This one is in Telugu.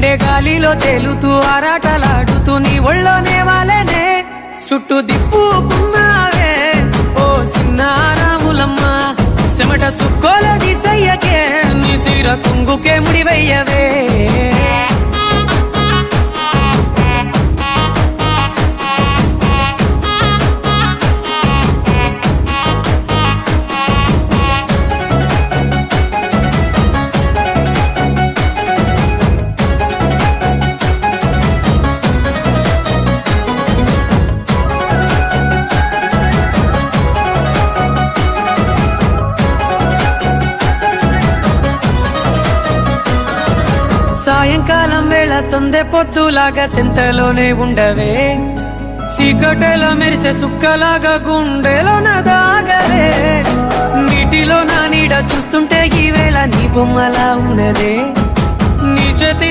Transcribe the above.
గుండె గాలిలో తేలుతూ ఆరాటలాడుతూ నీ ఒళ్ళోనే వాలేనే చుట్టూ దిప్పుకున్నావే ఓ సిన్నారాములమ్మ చెమట సుక్కోల దిశయ్యకే నీ సిర కుంగుకే ముడివయ్యవే సాయంకాలం వేళ సందె పొత్తులాగా సింతలోనే ఉండవే చీకటిలో మెరిసే సుక్కలాగా గుండెలోన దాగవే నీటిలో నా నీడ చూస్తుంటే ఈ వేళ నీ బొమ్మలా ఉన్నదే నీ చేతి